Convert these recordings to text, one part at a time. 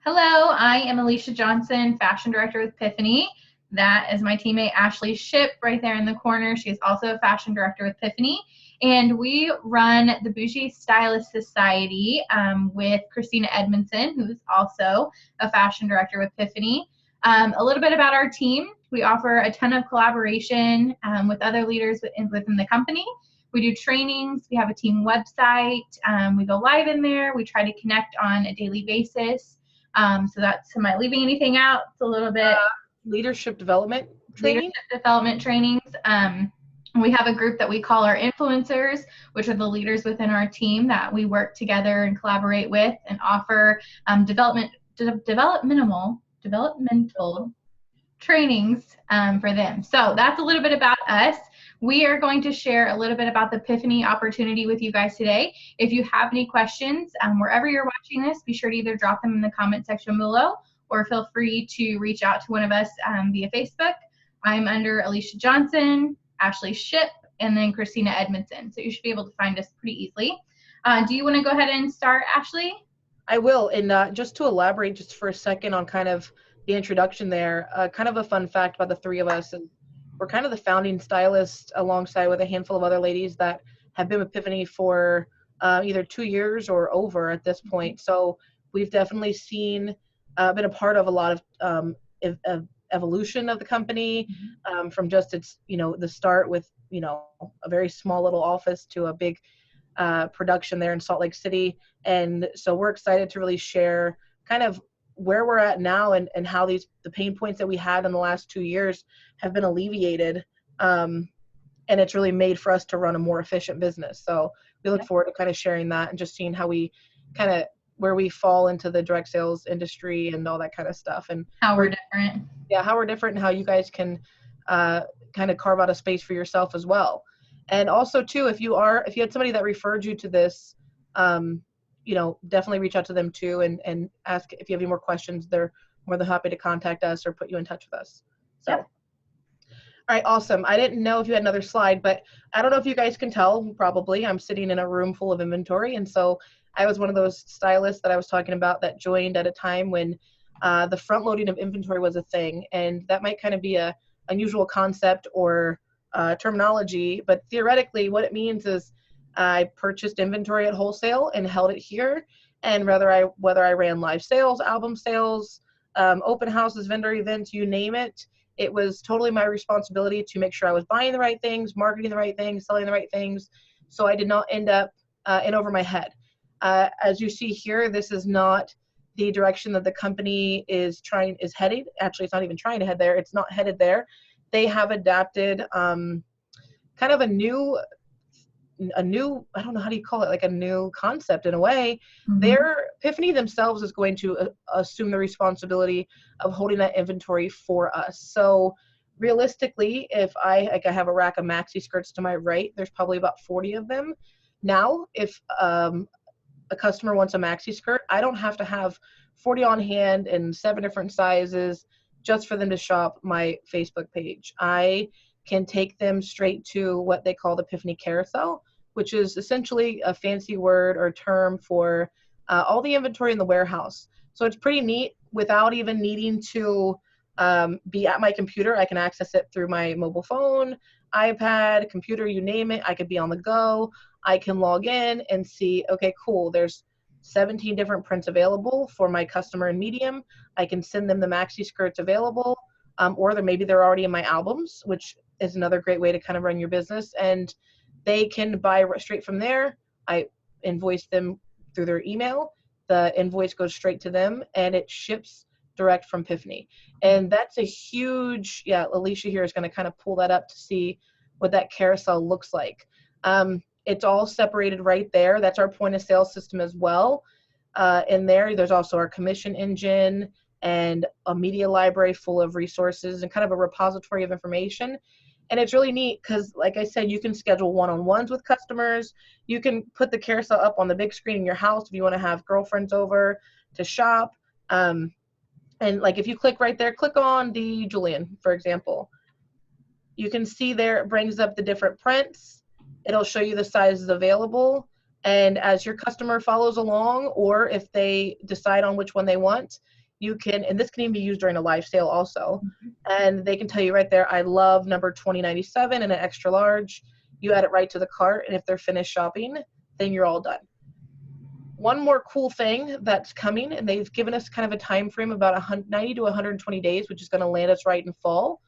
Hello, I am Alicia Johnson, Fashion Director with PIPHANY. That is my teammate Ashley Shipp right there in the corner. She is also a Fashion Director with PIPHANY. And we run the BOUJEE Stylist Society with Christina Edmondson, who's also a Fashion Director with PIPHANY. A little bit about our team. We offer a ton of collaboration with other leaders within the company. We do trainings. We have a team website. We go live in there. We try to connect on a daily basis. So that's, am I leaving anything out? It's a little bit leadership development training. Leadership development trainings. We have a group that we call our influencers, which are the leaders within our team that we work together and collaborate with and offer developmental trainings for them. So that's a little bit about us. We are going to share a little bit about the PIPHANY opportunity with you guys today. If you have any questions, wherever you're watching this, be sure to either drop them in the comment section below or feel free to reach out to one of us via Facebook. I'm under Alicia Johnson, Ashley Shipp, and then Christina Edmondson. So you should be able to find us pretty easily. Do you want to go ahead and start, Ashley? I will. And just to elaborate just for a second on kind of the introduction there, kind of a fun fact about the three of us. And we're kind of the founding stylists alongside with a handful of other ladies that have been with PIPHANY for either 2 years or over at this point. So we've definitely been a part of a lot of evolution of the company, from just its, the start with, a very small little office to a big production there in Salt Lake City. And so we're excited to really share kind of where we're at now and how the pain points that we had in the last 2 years have been alleviated. And it's really made for us to run a more efficient business. So we look forward to kind of sharing that and just seeing how we where we fall into the direct sales industry and all that kind of stuff. And how we're different. Yeah, how we're different and how you guys can kind of carve out a space for yourself as well. And also too, if you had somebody that referred you to this, definitely reach out to them too and ask if you have any more questions. They're more than happy to contact us or put you in touch with us. So, All right, awesome. I didn't know if you had another slide, but I don't know if you guys can tell, probably I'm sitting in a room full of inventory. And so I was one of those stylists that I was talking about that joined at a time when the front loading of inventory was a thing. And that might kind of be a unusual concept or terminology, but theoretically what it means is I purchased inventory at wholesale and held it here. And whether I ran live sales, album sales, open houses, vendor events, you name it, it was totally my responsibility to make sure I was buying the right things, marketing the right things, selling the right things. So I did not end up in over my head. As you see here, this is not the direction that the company is headed. Actually, it's not even trying to head there. It's not headed there. They have adapted kind of a new, I don't know, how do you call it, like a new concept in a way. PIPHANY themselves is going to assume the responsibility of holding that inventory for us. So realistically, if I have a rack of maxi skirts to my right, there's probably about 40 of them. Now, if a customer wants a maxi skirt, I don't have to have 40 on hand in 7 different sizes just for them to shop my Facebook page. I can take them straight to what they call the PIPHANY carousel, which is essentially a fancy word or term for all the inventory in the warehouse. So it's pretty neat. Without even needing to be at my computer, I can access it through my mobile phone, iPad, computer, you name it. I could be on the go. I can log in and see, okay, cool, there's 17 different prints available for my customer in medium. I can send them the maxi skirts available, or maybe they're already in my albums, which is another great way to kind of run your business. And they can buy straight from there. I invoice them through their email. The invoice goes straight to them and it ships direct from PIPHANY. And that's a huge, Alicia here is going to kind of pull that up to see what that carousel looks like. It's all separated right there. That's our point of sale system as well. In there's also our commission engine and a media library full of resources and kind of a repository of information. And it's really neat because, like I said, you can schedule one-on-ones with customers. You can put the carousel up on the big screen in your house if you want to have girlfriends over to shop. And like if you click right there, click on the Julian, for example. You can see there it brings up the different prints. It'll show you the sizes available. And as your customer follows along, or if they decide on which one they want, you can, and this can even be used during a live sale also, and they can tell you right there, I love number 2097 and an extra large. You add it right to the cart, and if they're finished shopping, then you're all done. One more cool thing that's coming, and they've given us kind of a time frame about 90 to 120 days, which is going to land us right in fall.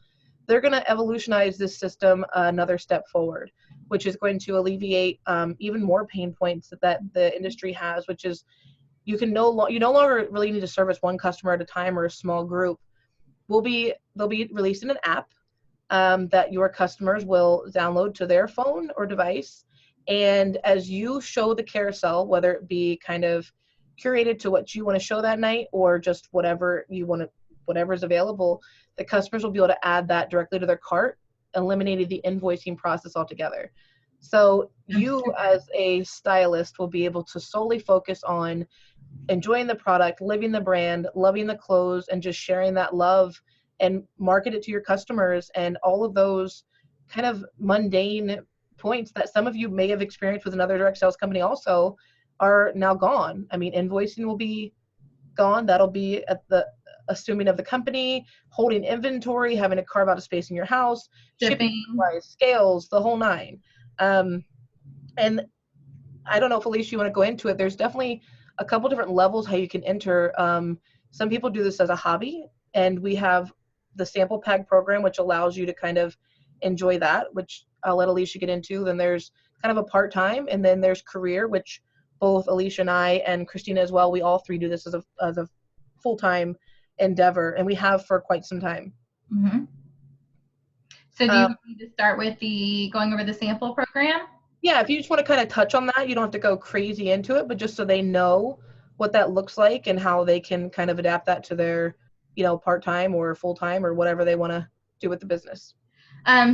They're going to evolutionize this system another step forward, which is going to alleviate even more pain points that the industry has, which is you no longer really need to service one customer at a time or a small group. They'll be releasing an app that your customers will download to their phone or device. And as you show the carousel, whether it be kind of curated to what you want to show that night or just whatever whatever's available, the customers will be able to add that directly to their cart, eliminating the invoicing process altogether. So you as a stylist will be able to solely focus on enjoying the product, living the brand, loving the clothes, and just sharing that love and market it to your customers. And all of those kind of mundane points that some of you may have experienced with another direct sales company also are now gone. I mean, invoicing will be gone. That'll be at the assuming of the company, holding inventory, having to carve out a space in your house, shipping price, scales, the whole nine. And I don't know if Alicia, you want to go into it. There's definitely a couple different levels how you can enter. Some people do this as a hobby, and we have the sample pack program, which allows you to kind of enjoy that, which I'll let Alicia get into. Then there's kind of a part-time, and then there's career, which both Alicia and I and Christina as well, we all three do this as a full-time endeavor, and we have for quite some time. Mm-hmm. So do you want me to start with going over the sample program? Yeah, if you just want to kind of touch on that, you don't have to go crazy into it, but just so they know what that looks like and how they can kind of adapt that to their, part-time or full-time or whatever they want to do with the business.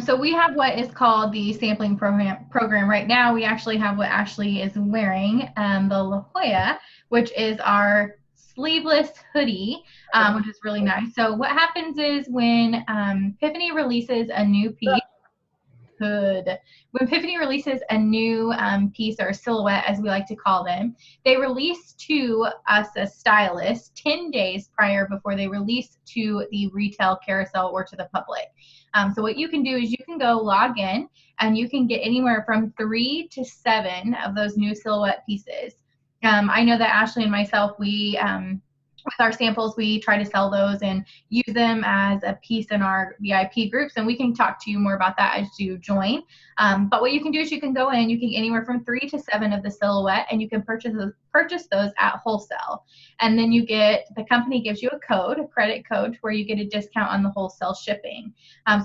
So we have what is called the sampling program right now. We actually have what Ashley is wearing, the La Jolla, which is our sleeveless hoodie, which is really nice. So what happens is when PIPHANY releases a new piece, when PIPHANY releases a new piece or silhouette, as we like to call them, they release to us as stylists 10 days prior before they release to the retail carousel or to the public. So what you can do is you can go log in and you can get anywhere from 3 to 7 of those new silhouette pieces. I know that Ashley and myself, with our samples, we try to sell those and use them as a piece in our VIP groups, and we can talk to you more about that as you join. But what you can do is you can go in, you can get anywhere from 3 to 7 of the silhouette, and you can purchase those at wholesale. And then the company gives you a credit code, where you get a discount on the wholesale shipping.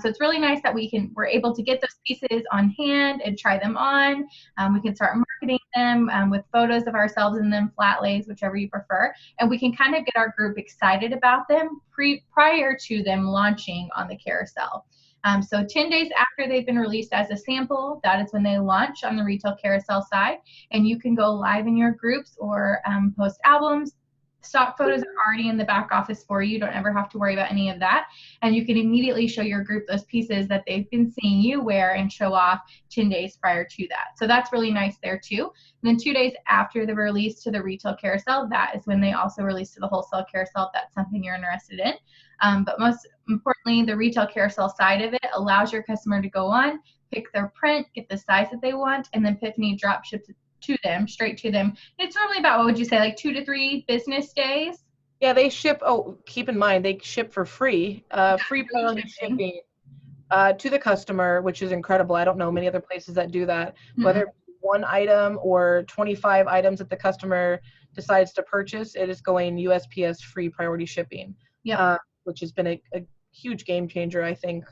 So it's really nice that we're able to get those pieces on hand and try them on. We can start marketing them with photos of ourselves in them, flat lays, whichever you prefer, and we can kind of get our group excited about them prior to them launching on the carousel. So 10 days after they've been released as a sample, that is when they launch on the retail carousel side, and you can go live in your groups or post albums. Stock photos are already in the back office for you. You don't ever have to worry about any of that. And you can immediately show your group those pieces that they've been seeing you wear and show off 10 days prior to that. So that's really nice there too. And then 2 days after the release to the retail carousel, that is when they also release to the wholesale carousel if that's something you're interested in. But most importantly, the retail carousel side of it allows your customer to go on, pick their print, get the size that they want, and then PIPHANY drop ships straight to them. It's normally about, what would you say, like 2 to 3 business days? Yeah, they ship, keep in mind, they ship for free, free priority shipping to the customer, which is incredible. I don't know many other places that do that, whether it's one item or 25 items that the customer decides to purchase, it is going USPS free priority shipping, which has been a huge game changer, I think.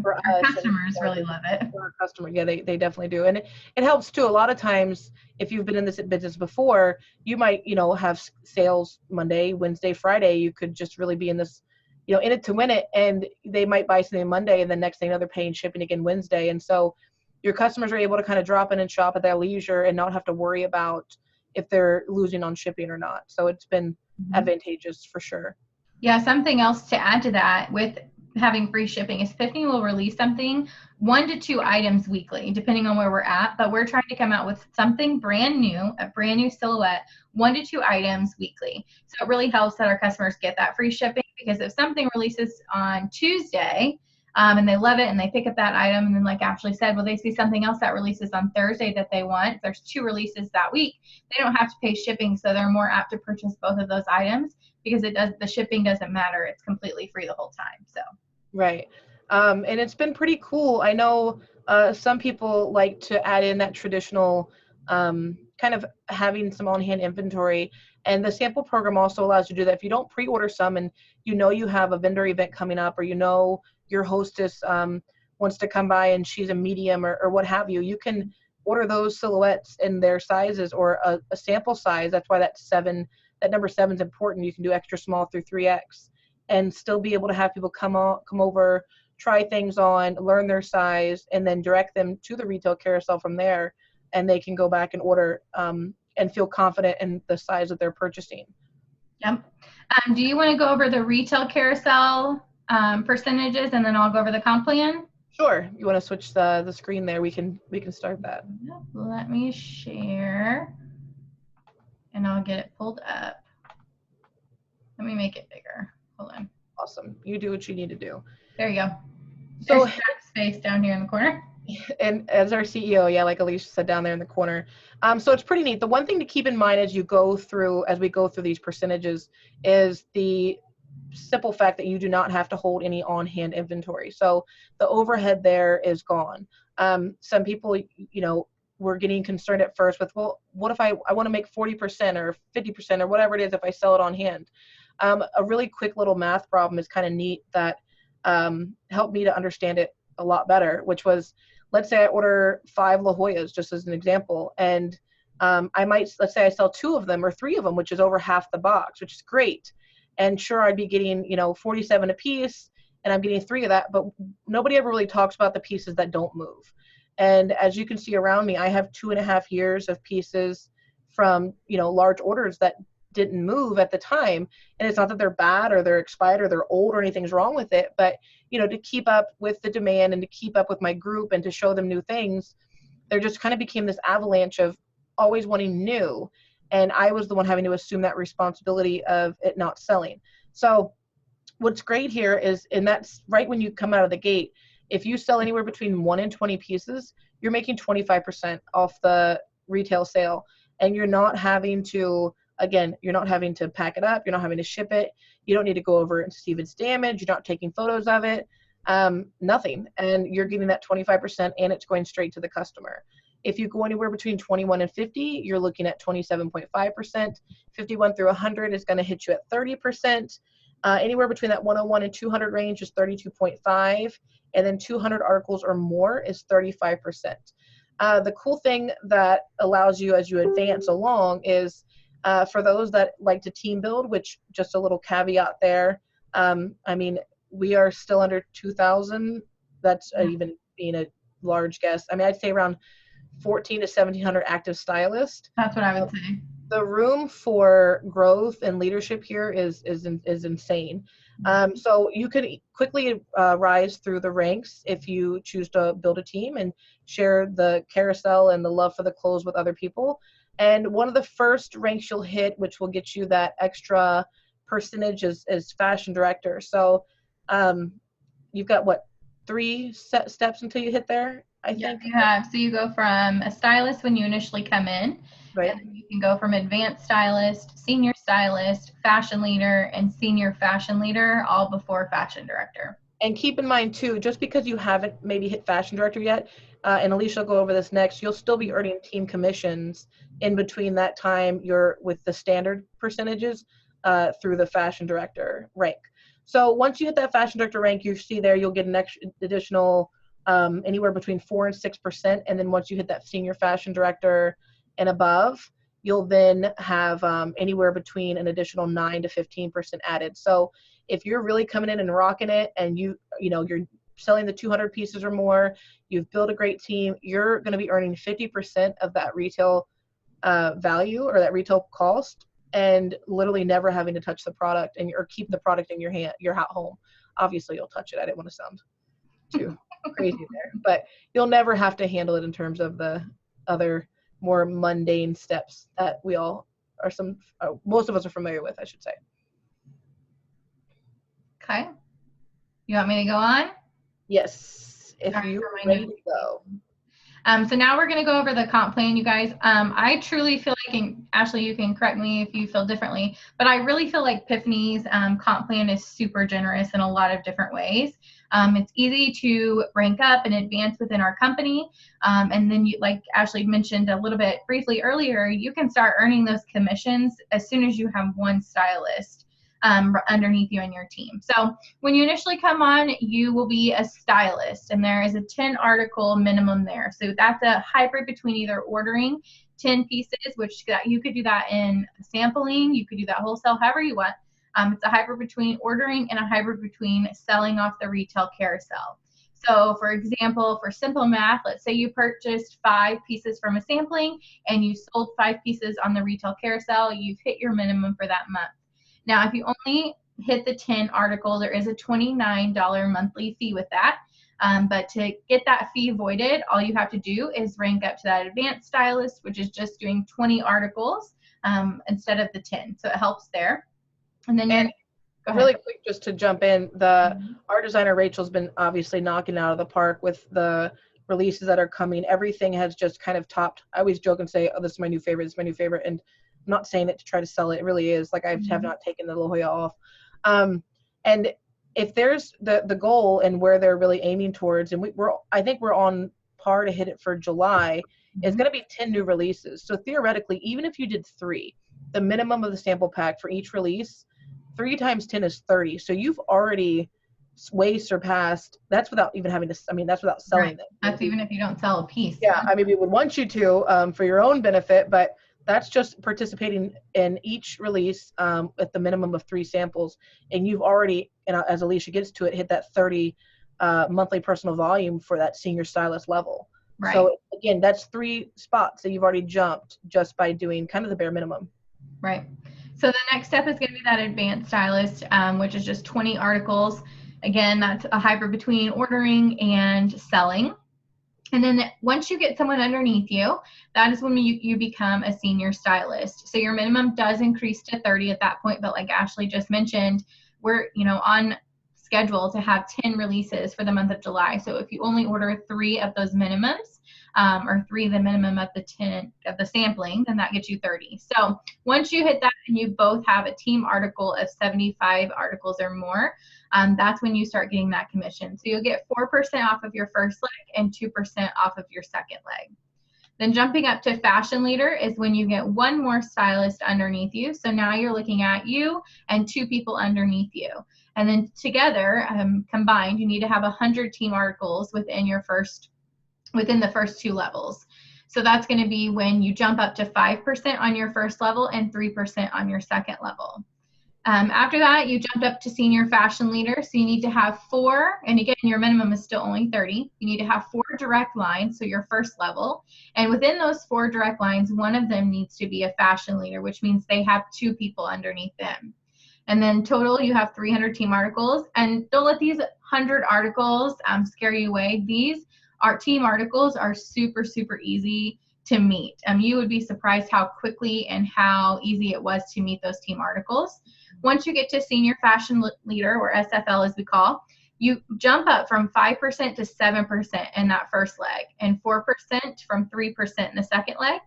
For our customers really love it. For our customer, yeah, they definitely do. And it helps too. A lot of times, if you've been in this business before, you might, have sales Monday, Wednesday, Friday. You could just really be in this, in it to win it. And they might buy something Monday, and the next thing they're paying shipping again Wednesday. And so your customers are able to kind of drop in and shop at their leisure and not have to worry about if they're losing on shipping or not. So it's been advantageous for sure. Yeah, something else to add to that, with having free shipping is Epiphany will release something 1 to 2 items weekly, depending on where we're at. But we're trying to come out with something brand new, a brand new silhouette, 1 to 2 items weekly. So it really helps that our customers get that free shipping, because if something releases on Tuesday, and they love it and they pick up that item, and then like Ashley said, well, they see something else that releases on Thursday that they want. If there's 2 releases that week, they don't have to pay shipping, so they're more apt to purchase both of those items, because the shipping doesn't matter. It's completely free the whole time. So Right. And it's been pretty cool. I know some people like to add in that traditional kind of having some on-hand inventory, and the sample program also allows you to do that. If you don't pre-order some and you have a vendor event coming up, or your hostess wants to come by and she's a medium or what have you, you can order those silhouettes in their sizes, or a sample size. That's why that number 7 is important. You can do extra small through 3X and still be able to have people come over, try things on, learn their size, and then direct them to the retail carousel from there, and they can go back and order and feel confident in the size that they're purchasing. Yep. Do you want to go over the retail carousel percentages, and then I'll go over the comp plan? Sure. You want to switch the screen there? We can start that. Let me share, and I'll get it pulled up. Let me make it bigger. Hold on. Awesome. You do what you need to do. There you go. So there's space down here in the corner. And as our CEO, yeah, like Alicia said, down there in the corner. So it's pretty neat. The one thing to keep in mind as we go through these percentages is the simple fact that you do not have to hold any on-hand inventory. So the overhead there is gone. Some people, were getting concerned at first with, well, what if I want to make 40% or 50% or whatever it is if I sell it on hand? A really quick little math problem is kind of neat that helped me to understand it a lot better, which was, let's say I order 5 La Joillas, just as an example, and let's say I sell 2 of them or 3 of them, which is over half the box, which is great. And sure, I'd be getting, 47 a piece, and I'm getting 3 of that, but nobody ever really talks about the pieces that don't move. And as you can see around me, I have 2.5 years of pieces from, large orders that didn't move at the time. And it's not that they're bad or they're expired or they're old or anything's wrong with it, but to keep up with the demand and to keep up with my group and to show them new things, there just kind of became this avalanche of always wanting new. And I was the one having to assume that responsibility of it not selling. So what's great here is, and that's right when you come out of the gate, if you sell anywhere between 1 and 20 pieces, you're making 25% off the retail sale. And you're not having to, you're not having to pack it up. You're not having to ship it. You don't need to go over and see if it's damaged. You're not taking photos of it, nothing. And you're getting that 25% and it's going straight to the customer. If you go anywhere between 21 and 50, you're looking at 27.5%. 51 through 100 is going to hit you at 30%. Anywhere between that 101 and 200 range is 32.5. And then 200 articles or more is 35%. The cool thing that allows you as you advance along is for those that like to team build, which just a little caveat there. We are still under 2,000. That's even being a large guess. I'd say around 1,400 to 1,700 active stylists. That's what I would say. The room for growth and leadership here is insane. So you could quickly rise through the ranks if you choose to build a team and share the carousel and the love for the clothes with other people. And one of the first ranks you'll hit, which will get you that extra percentage, is fashion director. So you've got 3 steps until you hit there, I think? Yeah, you have. So you go from a stylist when you initially come in. Right. And then you can go from advanced stylist, senior stylist, fashion leader, and senior fashion leader, all before fashion director. And keep in mind too, just because you haven't maybe hit fashion director yet, and Alicia will go over this next, you'll still be earning team commissions in between that time you're with the standard percentages through the fashion director rank. So once you hit that fashion director rank, you see there you'll get an additional anywhere between 4 and 6%. And then once you hit that senior fashion director and above, you'll then have anywhere between an additional 9 to 15% added. So if you're really coming in and rocking it, and you're selling the 200 pieces or more, you've built a great team, you're going to be earning 50% of that retail value or that retail cost, and literally never having to touch the product or keep the product in your home. Obviously, you'll touch it. I didn't want to sound too crazy there, but you'll never have to handle it in terms of the other more mundane steps that we all are most of us are familiar with, I should say. Okay. You want me to go on? Yes, if you're ready to go. So now we're going to go over the comp plan, you guys. I truly feel like, and Ashley, you can correct me if you feel differently, but I really feel like PIPHANY's comp plan is super generous in a lot of different ways. It's easy to rank up and advance within our company. And then, like Ashley mentioned a little bit briefly earlier, you can start earning those commissions as soon as you have one stylist underneath you and your team. So when you initially come on, you will be a stylist, and there is a 10 article minimum there. So that's a hybrid between either ordering 10 pieces, which you could do that in sampling, you could do that wholesale, however you want. It's a hybrid between ordering and a hybrid between selling off the retail carousel. So for example, for simple math, let's say you purchased 5 pieces from a sampling and you sold 5 pieces on the retail carousel, you've hit your minimum for that month. Now, if you only hit the 10 article, there is a $29 monthly fee with that. But to get that fee voided, all you have to do is rank up to that advanced stylist, which is just doing 20 articles instead of the 10. So it helps there. And then really quick, just to jump in, our designer Rachel's been obviously knocking it out of the park with the releases that are coming. Everything has just kind of topped. I always joke and say, oh, this is my new favorite, this is my new favorite. And I'm not saying it to try to sell it. It really is. Like, I have not taken the La Jolla off. And if there's the goal and where they're really aiming towards, and I think we're on par to hit it for July, is going to be 10 new releases. So theoretically, even if you did 3, the minimum of the sample pack for each release, 3 times 10 is 30. So you've already way surpassed. That's without even having to, that's without selling them. That's even if you don't sell a piece. Yeah, I mean, we would want you to for your own benefit, but that's just participating in each release at the minimum of 3 samples. And you've already, as Alicia gets to it, hit that 30 monthly personal volume for that senior stylist level. Right. So again, that's 3 spots that you've already jumped just by doing kind of the bare minimum. Right. So the next step is going to be that advanced stylist, which is just 20 articles. Again, that's a hybrid between ordering and selling. And then once you get someone underneath you, that is when you become a senior stylist. So your minimum does increase to 30 at that point, but like Ashley just mentioned, we're on schedule to have 10 releases for the month of July. So if you only order 3 of those minimums, or 3 the minimum of the 10 of the sampling, then that gets you 30. So once you hit that and you both have a team article of 75 articles or more, that's when you start getting that commission. So you'll get 4% off of your first leg and 2% off of your second leg. Then jumping up to fashion leader is when you get 1 more stylist underneath you. So now you're looking at you and 2 people underneath you. And then together, combined, you need to have 100 team articles within the first 2 levels. So that's going to be when you jump up to 5% on your first level and 3% on your second level. After that, you jumped up to senior fashion leader. So you need to have 4, and again, your minimum is still only 30. You need to have 4 direct lines, so your first level. And within those 4 direct lines, one of them needs to be a fashion leader, which means they have 2 people underneath them. And then total, you have 300 team articles. And don't let these 100 articles scare you away. These team articles are super, super easy to meet. You would be surprised how quickly and how easy it was to meet those team articles. Once you get to senior fashion leader, or SFL as we call, you jump up from 5% to 7% in that first leg, and 4% from 3% in the second leg,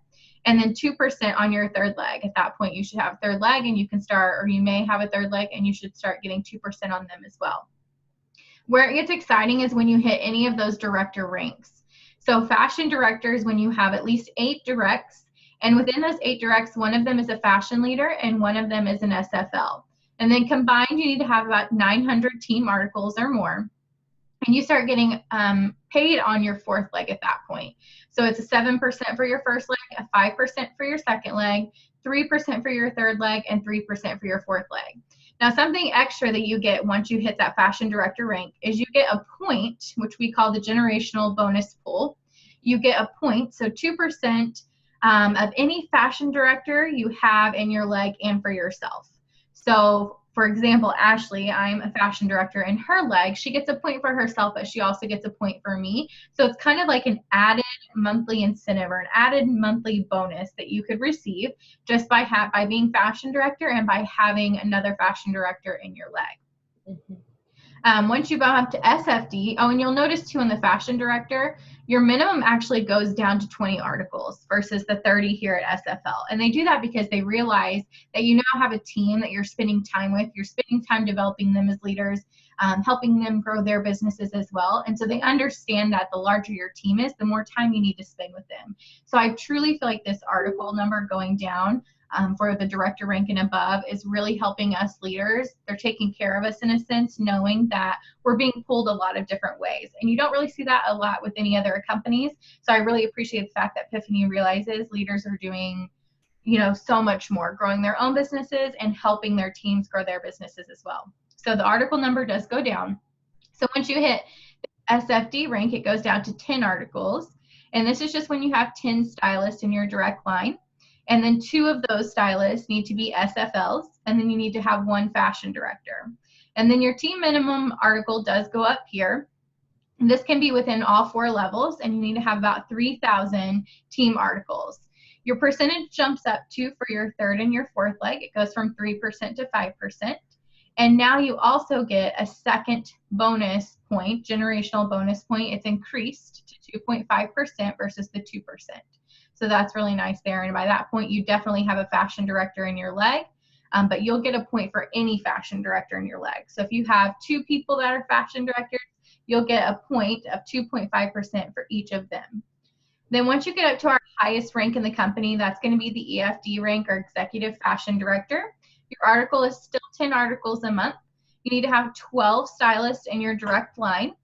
and then 2% on your third leg. At that point, you should have a third leg, and you can start, or you may have a third leg, and you should start getting 2% on them as well. Where it gets exciting is when you hit any of those director ranks. So fashion director is when you have at least 8 directs, and within those 8 directs, one of them is a fashion leader and one of them is an SFL. And then combined, you need to have about 900 team articles or more. And you start getting paid on your 4th leg at that point. So it's a 7% for your first leg, a 5% for your second leg, 3% for your third leg, and 3% for your 4th leg. Now, something extra that you get once you hit that fashion director rank is you get a point, which we call the generational bonus pool. You get a point, so 2% of any fashion director you have in your leg and for yourself. So for example, Ashley, I'm a fashion director in her leg. She gets a point for herself, but she also gets a point for me. So it's kind of like an added monthly incentive or an added monthly bonus that you could receive just by being fashion director and by having another fashion director in your leg. Once you bump up to SFD, oh, and you'll notice too in the fashion director, your minimum actually goes down to 20 articles versus the 30 here at SFL. And they do that because they realize that you now have a team that you're spending time with. You're spending time developing them as leaders, helping them grow their businesses as well. And so they understand that the larger your team is, the more time you need to spend with them. So I truly feel like this article number going down for the director rank and above is really helping us leaders. They're taking care of us in a sense, knowing that we're being pulled a lot of different ways. And you don't really see that a lot with any other companies. So I really appreciate the fact that PIPHANY realizes leaders are doing, so much more, growing their own businesses and helping their teams grow their businesses as well. So the article number does go down. So once you hit the SFD rank, it goes down to 10 articles. And this is just when you have 10 stylists in your direct line. And then 2 of those stylists need to be SFLs, and then you need to have 1 fashion director. And then your team minimum article does go up here. And this can be within all 4 levels, and you need to have about 3,000 team articles. Your percentage jumps up too for your 3rd and your 4th leg. It goes from 3% to 5%. And now you also get a second bonus point, generational bonus point. It's increased to 2.5% versus the 2%. So that's really nice there. And by that point, you definitely have a fashion director in your leg, but you'll get a point for any fashion director in your leg. So if you have 2 people that are fashion directors, you'll get a point of 2.5% for each of them. Then once you get up to our highest rank in the company, that's going to be the EFD rank or executive fashion director. Your article is still 10 articles a month. You need to have 12 stylists in your direct line.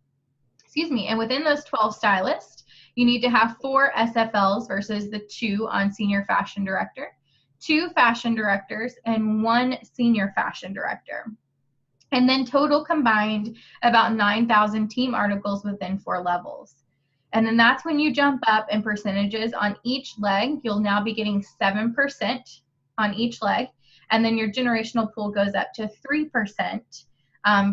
And within those 12 stylists, you need to have 4 SFLs versus the 2 on senior fashion director, 2 fashion directors, and 1 senior fashion director. And then total combined about 9,000 team articles within 4 levels. And then that's when you jump up in percentages on each leg. You'll now be getting 7% on each leg. And then your generational pool goes up to 3%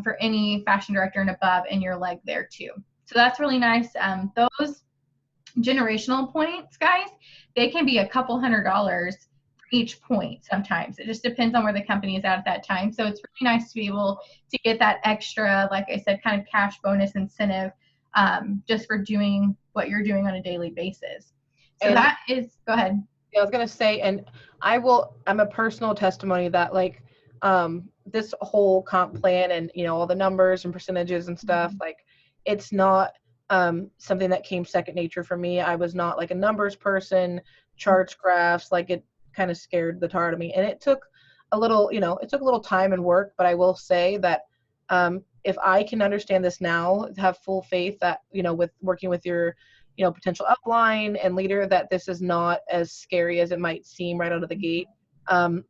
for any fashion director and above in your leg there too. So that's really nice. Those generational points, guys, they can be a couple $100s for each point sometimes. It just depends on where the company is at that time. So it's really nice to be able to get that extra, like I said, kind of cash bonus incentive just for doing what you're doing on a daily basis. So and that is, go ahead. Yeah, I was going to say, and I'm a personal testimony that like this whole comp plan and, all the numbers and percentages and stuff, like it's not something that came second nature for me. I was not like a numbers person, charts, graphs, like it kind of scared the tar out of me. And it took a little, it took a little time and work, but I will say that if I can understand this now, have full faith that, with working with your, potential upline and leader, that this is not as scary as it might seem right out of the gate.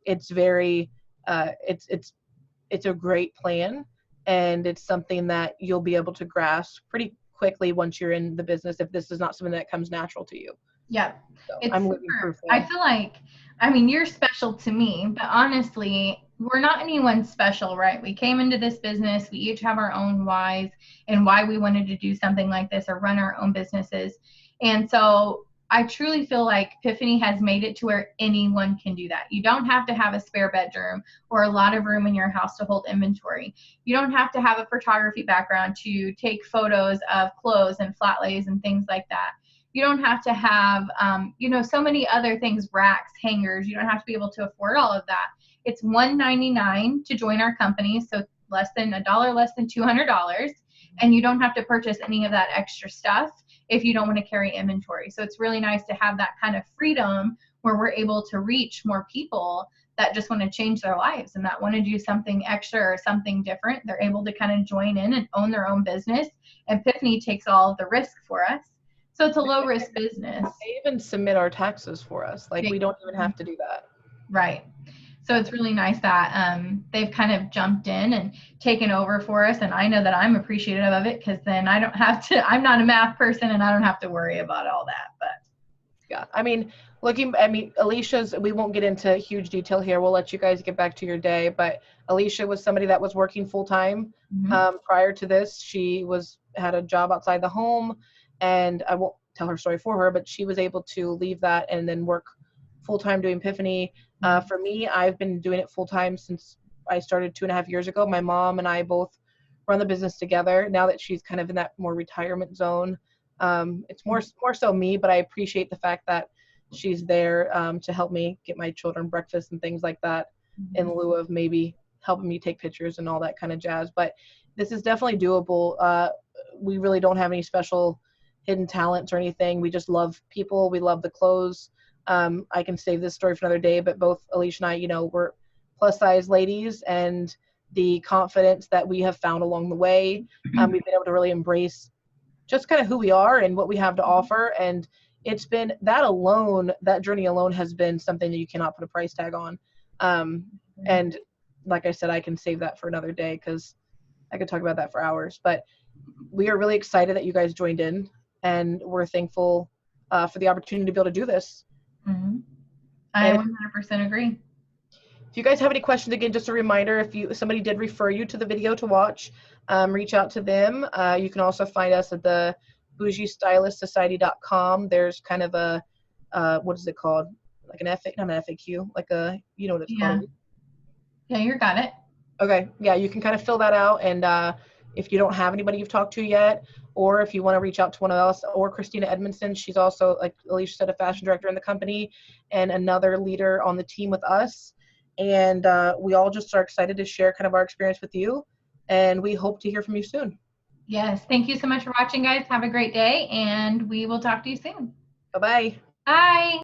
It's very, it's a great plan, and it's something that you'll be able to grasp pretty quickly once you're in the business, if this is not something that comes natural to you. Yeah. So I'm living proof. I feel like, you're special to me, but honestly, we're not anyone special, right? We came into this business. We each have our own whys and why we wanted to do something like this or run our own businesses. And so I truly feel like PIPHANY has made it to where anyone can do that. You don't have to have a spare bedroom or a lot of room in your house to hold inventory. You don't have to have a photography background to take photos of clothes and flat lays and things like that. You don't have to have, so many other things, racks, hangers. You don't have to be able to afford all of that. It's $199 to join our company, so less than $1, less than $200, and you don't have to purchase any of that extra stuff if you don't want to carry inventory. So it's really nice to have that kind of freedom where we're able to reach more people that just want to change their lives and that want to do something extra or something different. They're able to kind of join in and own their own business, and PIPHANY takes all of the risk for us. So it's a low risk business. They even submit our taxes for us. Like we don't even have to do that. Right. So it's really nice that they've kind of jumped in and taken over for us. And I know that I'm appreciative of it because then I don't have to, I'm not a math person and I don't have to worry about all that. But Yeah, I mean, Alicia's, we won't get into huge detail here. We'll let you guys get back to your day, but Alicia was somebody that was working full time. Prior to this. She had a job outside the home, and I won't tell her story for her, but she was able to leave that and then work full time doing Epiphany. For me, I've been doing it full time since I started 2.5 years ago. My mom and I both run the business together. Now that she's kind of in that more retirement zone, it's more so me, but I appreciate the fact that she's there to help me get my children breakfast and things like that, in lieu of maybe helping me take pictures and all that kind of jazz. But this is definitely doable. We really don't have any special hidden talents or anything. We just love people. We love the clothes. I can save this story for another day, but both Alicia and I, you know, we're plus size ladies, and the confidence that we have found along the way, we've been able to really embrace just kind of who we are and what we have to offer. And it's been that journey alone has been something that you cannot put a price tag on. And like I said, I can save that for another day because I could talk about that for hours. But we are really excited that you guys joined in, and we're thankful for the opportunity to be able to do this. I 100% agree. If you guys have any questions, again, just a reminder, if somebody did refer you to the video to watch, reach out to them. You can also find us at the BOUJEEStylistSociety.com. There's kind of a, what is it called? Like not an FAQ, like a, you know what it's called. Yeah, you got it. Okay. Yeah, you can kind of fill that out. And if you don't have anybody you've talked to yet, or if you want to reach out to one of us, or Christina Edmondson, she's also, like Alicia said, a fashion director in the company and another leader on the team with us. And we all just are excited to share kind of our experience with you, and we hope to hear from you soon. Yes. Thank you so much for watching, guys. Have a great day, and we will talk to you soon. Bye-bye. Bye.